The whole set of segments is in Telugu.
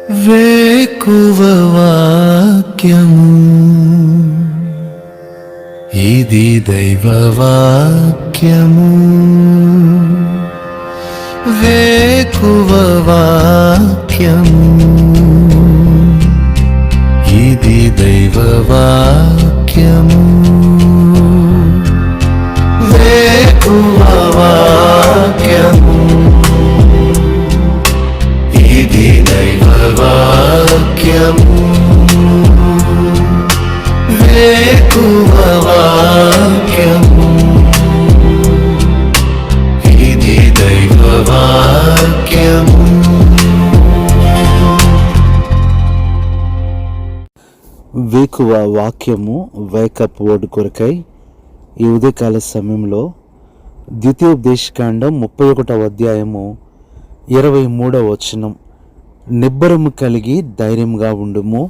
వేకువ వాక్యము ఇది దైవ వాక్యము. వేకువ వాక్యము ఇది దైవ వాక్యము. వేకువ వాక్యము ఇది దైవ వాక్యము. వేకువ వాక్యము ఇది దైవ వాక్యము. వేకువ వాక్యము వేకప్ వర్డ్ కొరకై ఈ ఉదయకాల సమయంలో ద్వితీయోపదేశకాండం 31వ అధ్యాయము 23వ వచనం, నిబ్బరము కలిగి ధైర్యంగా ఉండుము,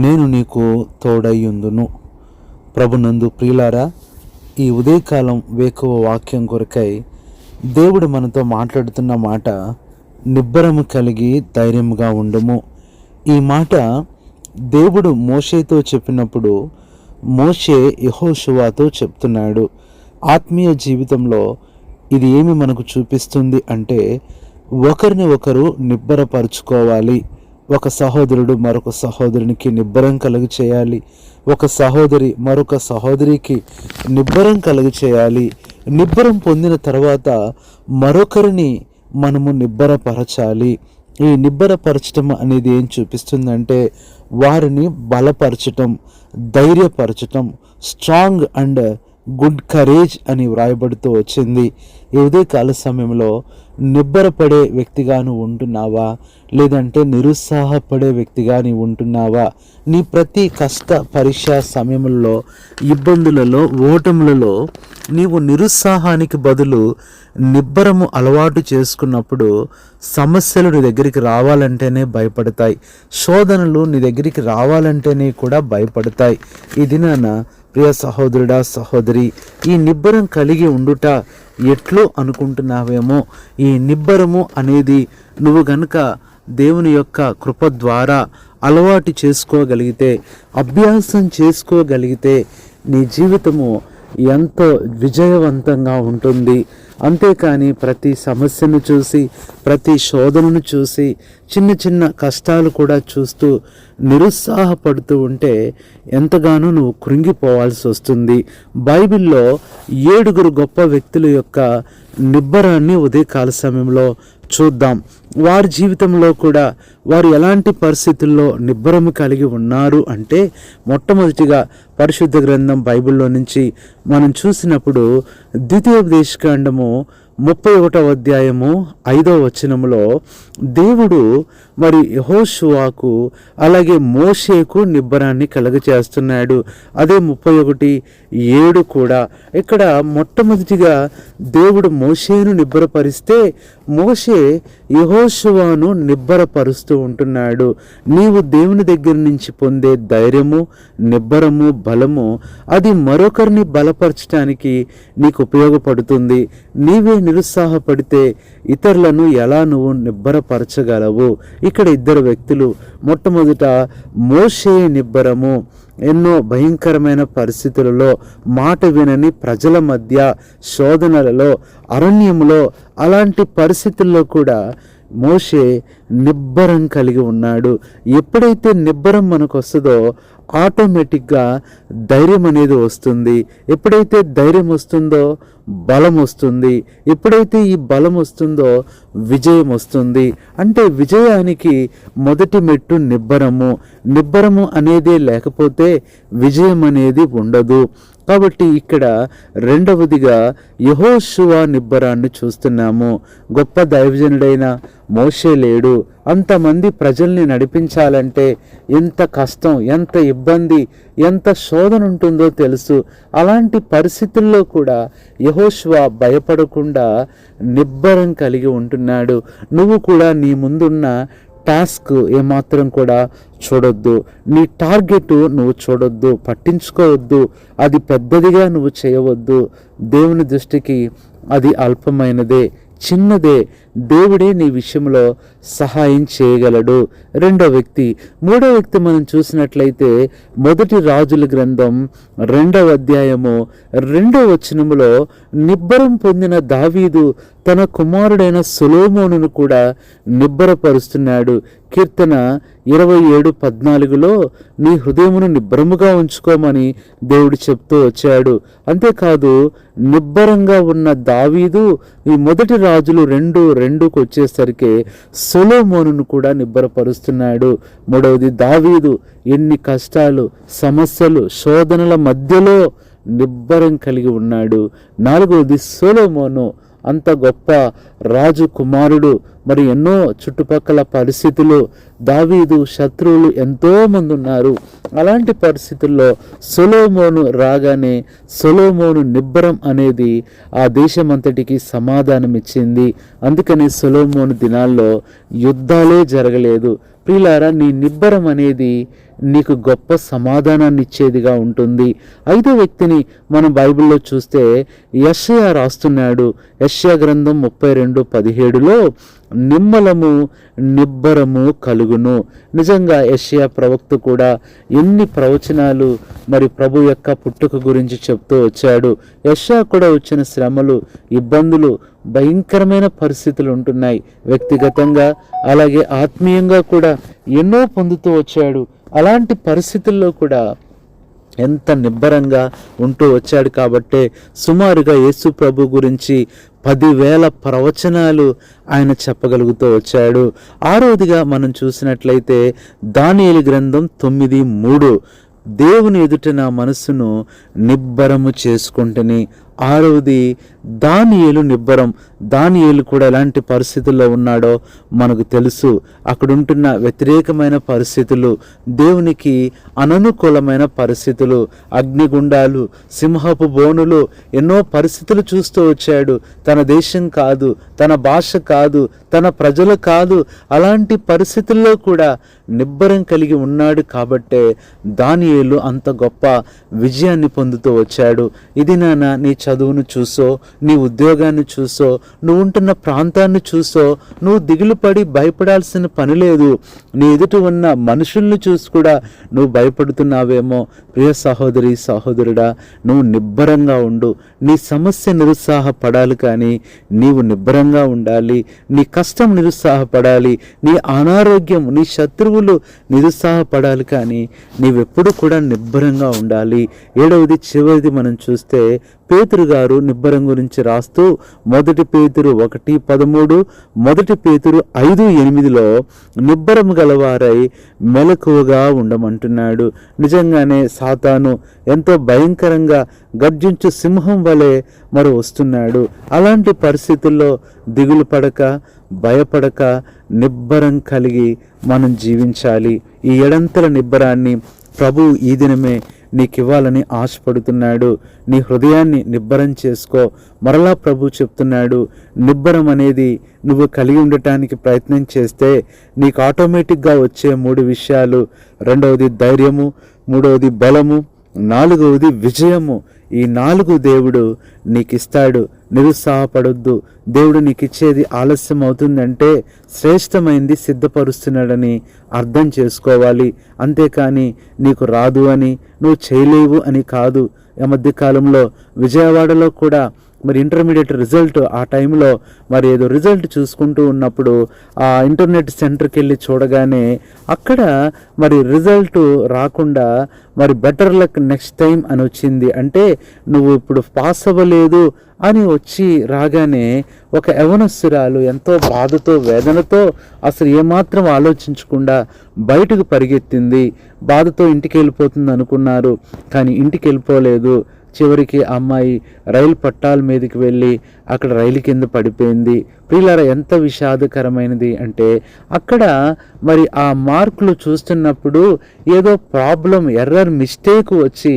నేను నీకు తోడయ్యుందును. ప్రభునందు ప్రియులారా, ఈ ఉదయకాలం వేకువ వాక్యం కొరకై దేవుడు మనతో మాట్లాడుతున్న మాట నిబ్బరము కలిగి ధైర్యంగా ఉండుము. ఈ మాట దేవుడు మోషేతో చెప్పినప్పుడు మోషే యెహోషువతో చెప్తున్నాడు. ఆత్మీయ జీవితంలో ఇది ఏమి మనకు చూపిస్తుంది అంటే, ఒకరిని ఒకరు నిబ్బరపరుచుకోవాలి. ఒక సహోదరుడు మరొక సహోదరునికి నిబ్బరం కలుగు చేయాలి. ఒక సహోదరి మరొక సహోదరికి నిబ్బరం కలుగు చేయాలి. నిబ్బరం పొందిన తర్వాత మరొకరిని మనము నిబ్బరపరచాలి. ఈ నిబ్బరపరచటం అనేది ఏం చూపిస్తుందంటే, వారిని బలపరచటం, ధైర్యపరచటం, స్ట్రాంగ్ అండ్ గుడ్ కరేజ్ అని వ్రాయబడుతూ వచ్చింది. ఈ ఉదయకాల సమయంలో నిబ్బరపడే వ్యక్తిగా నువ్వు ఉంటున్నావా, లేదంటే నిరుత్సాహపడే వ్యక్తిగా నీవు ఉంటున్నావా? నీ ప్రతి కష్ట పరీక్ష సమయంలో, ఇబ్బందులలో, ఓటములలో నీవు నిరుత్సాహానికి బదులు నిబ్బరము అలవాటు చేసుకున్నప్పుడు సమస్యలు నీ దగ్గరికి రావాలంటేనే భయపడతాయి. శోధనలు నీ దగ్గరికి రావాలంటేనే కూడా భయపడతాయి. ఈ దినాన ప్రియ సహోదరుడా, సహోదరి, ఈ నిబ్బరం కలిగి ఉండుట ఎట్లో అనుకుంటున్నావేమో. ఈ నిబ్బరము అనేది నువ్వు గనుక దేవుని యొక్క కృప ద్వారా అలవాటు చేసుకోగలిగితే, అభ్యాసం చేసుకోగలిగితే నీ జీవితము ఎంతో విజయవంతంగా ఉంటుంది. అంతేకాని ప్రతి సమస్యను చూసి, ప్రతి శోధనను చూసి, చిన్న చిన్న కష్టాలు కూడా చూస్తూ నిరుత్సాహపడుతూ ఉంటే ఎంతగానో నువ్వు కృంగిపోవాల్సి వస్తుంది. బైబిల్లో 7 గొప్ప వ్యక్తుల యొక్క నిబ్బరాన్ని ఉదయకాల సమయంలో చూద్దాం. వారి జీవితంలో కూడా వారు ఎలాంటి పరిస్థితుల్లో నిబ్బరము కలిగి ఉన్నారు అంటే, మొట్టమొదటిగా పరిశుద్ధ గ్రంథం బైబిల్లో నుంచి మనం చూసినప్పుడు ద్వితీయోపదేశకాండము 31వ అధ్యాయము 5వ వచనములో దేవుడు మరి యెహోషువకు అలాగే మోషేకు నిబ్బరాన్ని కలుగచేస్తున్నాడు. అదే 31:7 కూడా. ఇక్కడ మొట్టమొదటిగా దేవుడు మోషేను నిబ్బరపరిస్తే, మోషే యెహోషువను నిబ్బరపరుస్తూ ఉంటున్నాడు. నీవు దేవుని దగ్గర నుంచి పొందే ధైర్యము, నిబ్బరము, బలము అది మరొకరిని బలపరచడానికి నీకు ఉపయోగపడుతుంది. నీవే నిరుత్సాహపడితే ఇతరులను ఎలా నువ్వు నిబ్బరపరచగలవు? ఇక్కడ 2 వ్యక్తులు. మొట్టమొదట మోషే నిబ్బరము. ఎన్నో భయంకరమైన పరిస్థితులలో, మాట వినని ప్రజల మధ్య, శోధనలలో, అరణ్యములో, అలాంటి పరిస్థితుల్లో కూడా మోషే నిబ్బరం కలిగి ఉన్నాడు. ఎప్పుడైతే నిబ్బరం మనకు వస్తుందో ఆటోమేటిక్గా ధైర్యం అనేది వస్తుంది. ఎప్పుడైతే ధైర్యం వస్తుందో బలం వస్తుంది. ఎప్పుడైతే ఈ బలం వస్తుందో విజయం వస్తుంది. అంటే విజయానికి మొదటి మెట్టు నిబ్బరము. నిబ్బరము అనేది లేకపోతే విజయం అనేది ఉండదు. కాబట్టి ఇక్కడ రెండవదిగా యెహోషువ నిబ్బరాన్ని చూస్తున్నాము. గొప్ప దైవజనుడైన మోషే లేడు. అంతమంది ప్రజల్ని నడిపించాలంటే ఎంత కష్టం, ఎంత ఇబ్బంది, ఎంత శోధన ఉంటుందో తెలుసు. అలాంటి పరిస్థితుల్లో కూడా యెహోషువ భయపడకుండా నిబ్బరం కలిగి ఉంటున్నాడు. నువ్వు కూడా నీ ముందున్న టాస్క్ ఏమాత్రం కూడా చూడొద్దు. నీ టార్గెట్ నువ్వు చూడొద్దు, పట్టించుకోవద్దు. అది పెద్దదిగా నువ్వు చేయవద్దు. దేవుని దృష్టికి అది అల్పమైనదే, చిన్నదే, దేవుడే నీ విషయంలో సహాయం చేయగలడు. రెండో వ్యక్తి. మూడో వ్యక్తి మనం చూసినట్లయితే మొదటి రాజుల గ్రంథం 2వ అధ్యాయము 2వ వచనములో నిబ్బరం పొందిన దావీదు తన కుమారుడైన సొలొమోనును కూడా నిబ్బరపరుస్తున్నాడు. కీర్తన 27:14లో నీ హృదయమును నిబ్బరముగా ఉంచుకోమని దేవుడు చెప్తూ వచ్చాడు. అంతేకాదు, నిబ్బరంగా ఉన్న దావీదు ఈ మొదటి రాజులు 2:2కు వచ్చేసరికి సొలొమోనును కూడా నిబ్బరపరుస్తున్నాడు. మూడవది, దావీదు ఎన్ని కష్టాలు, సమస్యలు, శోధనల మధ్యలో నిబ్బరం కలిగి ఉన్నాడు. నాలుగవది, సొలొమోను అంత గొప్ప రాజు కుమారుడు, మరి ఎన్నో చుట్టుపక్కల పరిస్థితులు, దావీదు శత్రువులు ఎంతో మంది ఉన్నారు. అలాంటి పరిస్థితుల్లో సొలొమోను రాగానే సొలొమోను నిబ్బరం అనేది ఆ దేశమంతటికి సమాధానం ఇచ్చింది. అందుకని సొలొమోను దినాల్లో యుద్ధాలే జరగలేదు. ప్రియులారా, నీ నిబ్బరం అనేది నీకు గొప్ప సమాధానాన్ని ఇచ్చేదిగా ఉంటుంది. ఐదో వ్యక్తిని మనం బైబిల్లో చూస్తే యెషయా రాస్తున్నాడు. యెషయా గ్రంథం 32:17లో నిమ్మలము నిబ్బరము కలుగును. నిజంగా యెషయా ప్రవక్త కూడా ఎన్ని ప్రవచనాలు మరి ప్రభు యొక్క పుట్టుక గురించి చెప్తూ వచ్చాడు. యెషయా కూడా వచ్చిన శ్రమలు, ఇబ్బందులు, భయంకరమైన పరిస్థితులు ఉంటున్నాయి. వ్యక్తిగతంగా అలాగే ఆత్మీయంగా కూడా ఎన్నో పొందుతూ వచ్చాడు. అలాంటి పరిస్థితుల్లో కూడా ఎంత నిబ్బరంగా ఉంటూ వచ్చాడు. కాబట్టే సుమారుగా యేసు ప్రభు గురించి 10,000 ప్రవచనాలు ఆయన చెప్పగలుగుతూ వచ్చాడు. ఆరోదిగా మనం చూసినట్లయితే దానియేలు గ్రంథం 9:3 దేవుని ఎదుట నా మనస్సును నిబ్బరము చేసుకుంటుని. ఆరవది, దానియేలు నిబ్బరం. దానియేలు కూడా ఎలాంటి పరిస్థితుల్లో ఉన్నాడో మనకు తెలుసు. అక్కడుంటున్న వ్యతిరేకమైన పరిస్థితులు, దేవునికి అననుకూలమైన పరిస్థితులు, అగ్నిగుండాలు, సింహపు బోనులు, ఎన్నో పరిస్థితులు చూస్తూ వచ్చాడు. తన దేశం కాదు, తన భాష కాదు, తన ప్రజలు కాదు, అలాంటి పరిస్థితుల్లో కూడా నిబ్బరం కలిగి ఉన్నాడు. కాబట్టే దానియేలు అంత గొప్ప విజయాన్ని పొందుతూ వచ్చాడు. ఇది నాన్న, నీ చదువును చూసో, నీ ఉద్యోగాన్ని చూసో, నువ్వు ఉంటున్న ప్రాంతాన్ని చూసో నువ్వు దిగులు పడి భయపడాల్సిన పని లేదు. నీ ఎదుట ఉన్న మనుషుల్ని చూసి కూడా నువ్వు భయపడుతున్నావేమో. ప్రియ సహోదరి, సహోదరుడా, నువ్వు నిబ్బరంగా ఉండు. నీ సమస్య నిరుత్సాహపడాలి కానీ నీవు నిబ్బరంగా ఉండాలి. నీ కష్టం నిరుత్సాహపడాలి, నీ అనారోగ్యం, నీ శత్రువులు నిరుత్సాహపడాలి కానీ నీవెప్పుడు కూడా నిబ్బరంగా ఉండాలి. ఏడవది, చివరిది మనం చూస్తే పేతురు గారు నిబ్బరం గురించి రాస్తూ 1 పేతురు 1:13, 1 పేతురు 5:8లో నిబ్బరం గలవారై మెలకువగా ఉండమంటున్నాడు. నిజంగానే సాతాను ఎంతో భయంకరంగా గర్జించు సింహం వలె మరి వస్తున్నాడు. అలాంటి పరిస్థితుల్లో దిగులు పడక, భయపడక, నిబ్బరం కలిగి మనం జీవించాలి. ఈ ఎడంతల నిబ్బరాన్ని ప్రభువు ఈ దినమే నీకివ్వాలని ఆశపడుతున్నాడు. నీ హృదయాన్ని నిబ్బరం చేసుకో. మరలా ప్రభు చెప్తున్నాడు, నిబ్బరం అనేది నువ్వు కలిగి ఉండటానికి ప్రయత్నం చేస్తే నీకు ఆటోమేటిక్గా వచ్చే 3 విషయాలు. రెండవది ధైర్యము, మూడవది బలము, నాలుగవది విజయము. ఈ 4 దేవుడు నీకు ఇస్తాడు. నిరుత్సాహపడొద్దు. దేవుడు నీకు ఇచ్చేది ఆలస్యం అవుతుందంటే శ్రేష్టమైంది సిద్ధపరుస్తున్నాడని అర్థం చేసుకోవాలి. అంతేకాని నీకు రాదు అని, నువ్వు చేయలేవు అని కాదు. ఈ మధ్యకాలంలో విజయవాడలో కూడా మరి ఇంటర్మీడియట్ రిజల్ట్ ఆ టైంలో మరి ఏదో రిజల్ట్ చూసుకుంటూ ఉన్నప్పుడు ఆ ఇంటర్నెట్ సెంటర్కి వెళ్ళి చూడగానే అక్కడ మరి రిజల్ట్ రాకుండా మరి బెటర్ లక్ నెక్స్ట్ టైం అని వచ్చింది. అంటే నువ్వు ఇప్పుడు పాస్ అవ్వలేదు అని వచ్చి రాగానే ఒక యవనస్తురాలు ఎంతో బాధతో, వేదనతో, అసలు ఏమాత్రం ఆలోచించకుండా బయటకు పరిగెత్తింది. బాధతో ఇంటికి వెళ్ళిపోతుంది అనుకున్నారు, కానీ ఇంటికి వెళ్ళిపోలేదు. చివరికి అమ్మాయి రైలు పట్టాల మీదకి వెళ్ళి అక్కడ రైలు కింద పడిపోయింది. ప్రియులారా, ఎంత విషాదకరమైనది అంటే అక్కడ మరి ఆ మార్కులు చూస్తున్నప్పుడు ఏదో ప్రాబ్లం, ఎర్రర్, మిస్టేక్ వచ్చి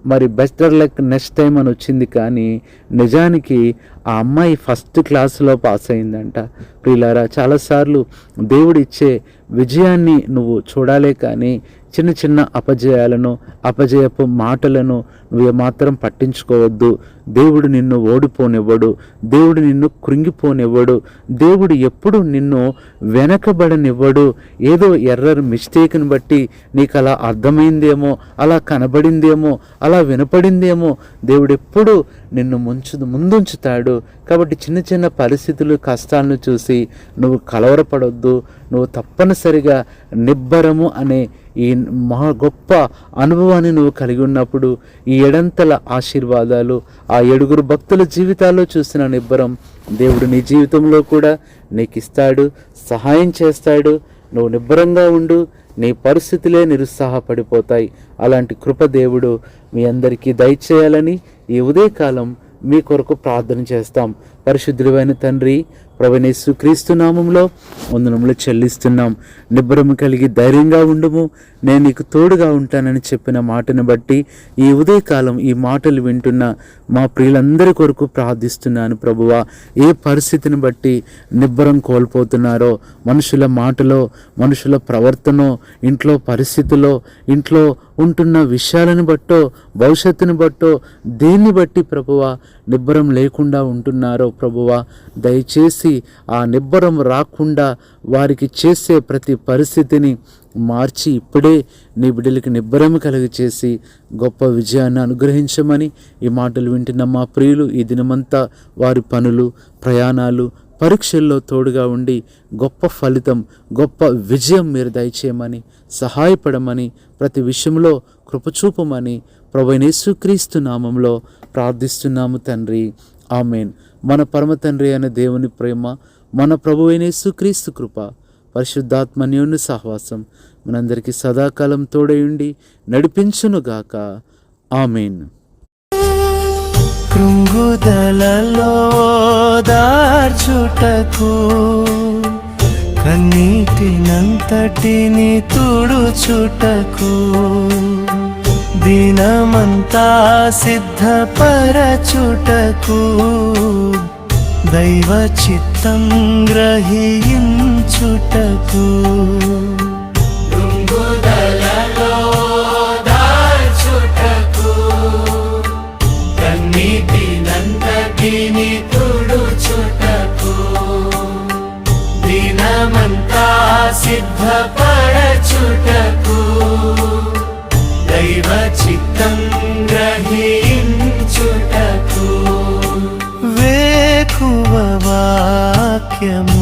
మరి బెటర్ లక్ నెక్స్ట్ టైం అని వచ్చింది. కానీ నిజానికి ఆ అమ్మాయి ఫస్ట్ క్లాసులో పాస్ అయిందంట. ప్రియులారా, చాలాసార్లు దేవుడు ఇచ్చే విజయాన్ని నువ్వు చూడాలే కానీ చిన్న చిన్న అపజయాలను, అపజయపు మాటలను నువ్వు ఏమాత్రం పట్టించుకోవద్దు. దేవుడు నిన్ను ఓడిపోనివ్వడు, దేవుడు నిన్ను కృంగిపోనివ్వడు, దేవుడు ఎప్పుడు నిన్ను వెనకబడనివ్వడు. ఏదో మిస్టేక్ని బట్టి నీకు అలా అర్థమైందేమో, అలా కనబడిందేమో, అలా వినపడిందేమో, దేవుడు ఎప్పుడు నిన్ను ముందుంచుతాడు. కాబట్టి చిన్న చిన్న పరిస్థితులు, కష్టాలను చూసి నువ్వు కలవరపడొద్దు. నువ్వు తప్పనిసరిగా నిబ్బరము అనే ఈ మహా గొప్ప అనుభవాన్ని నువ్వు కలిగి ఉన్నప్పుడు ఈ ఎడంతల ఆశీర్వాదాలు ఆ 7 భక్తుల జీవితాల్లో చూసిన నిబ్బరం దేవుడు నీ జీవితంలో కూడా నీకు ఇస్తాడు, సహాయం చేస్తాడు. నువ్వు నిబ్బరంగా ఉండు, నీ పరిస్థితులే నిరుత్సాహపడిపోతాయి. అలాంటి కృప దేవుడు మీ అందరికీ దయచేయాలని ఈ ఉదయకాలం మీ కొరకు ప్రార్థన చేస్తాం. పరిశుద్ధుడైన తండ్రి, ప్రభువైన యేసుక్రీస్తు నామములో వందనములు చెల్లిస్తున్నాం. నిబ్బరము కలిగి ధైర్యంగా ఉండుము, నేను నీకు తోడుగా ఉంటానని చెప్పిన మాటను బట్టి ఈ ఉదయకాలం ఈ మాటలు వింటున్న మా ప్రియులందరి కొరకు ప్రార్థిస్తున్నాను. ప్రభువా, ఏ పరిస్థితిని బట్టి నిబ్బరం కోల్పోతున్నారో, మనుషుల మాటలో, మనుషుల ప్రవర్తనో, ఇంట్లో పరిస్థితుల్లో, ఇంట్లో ఉంటున్న విషయాలను బట్టో, భవిష్యత్తుని బట్టో, దేన్ని బట్టి ప్రభువా నిబ్బరం లేకుండా ఉంటున్నారో ప్రభువా, దయచేసి ఆ నిబ్బరం రాకుండా వారికి చేసే ప్రతి పరిస్థితిని మార్చి ఇప్పుడే నీ బిడ్డలకి నిబ్బరం కలిగి చేసి గొప్ప విజయాన్ని అనుగ్రహించమని ఈ మాటలు వింటున్న మా ప్రియులు ఈ దినమంతా వారి పనులు, ప్రయాణాలు, పరీక్షల్లో తోడుగా ఉండి గొప్ప ఫలితం, గొప్ప విజయం మీరు దయచేయమని, సహాయపడమని, ప్రతి విషయంలో కృపచూపమని ప్రభువైన యేసుక్రీస్తు నామంలో ప్రార్థిస్తున్నాము తండ్రి. ఆమేన్. మన పరమ తండ్రి అయిన దేవుని ప్రేమ, మన ప్రభువైన యేసుక్రీస్తు కృప, పరిశుద్ధాత్మ అన్యోన్య సహవాసం మనందరికీ సదాకాలం తోడయుండి నడిపించునుగాక. ఆమేన్. కృంగుదలలో దార్చుటకు, కన్నీటినంతటిని తుడుచుటకు, దినమంతా సిద్ధపరచుటకు, దైవ చిత్తం గ్రహించుటకు, కృంగుదలలో దార్చుటకు, కన్నీటినంతటిని తుడుచుటకు, దినమంతా సిద్ధపరచుటకు, దైవ చిత్తం గ్రహించుటకు, వేకువ వాక్యము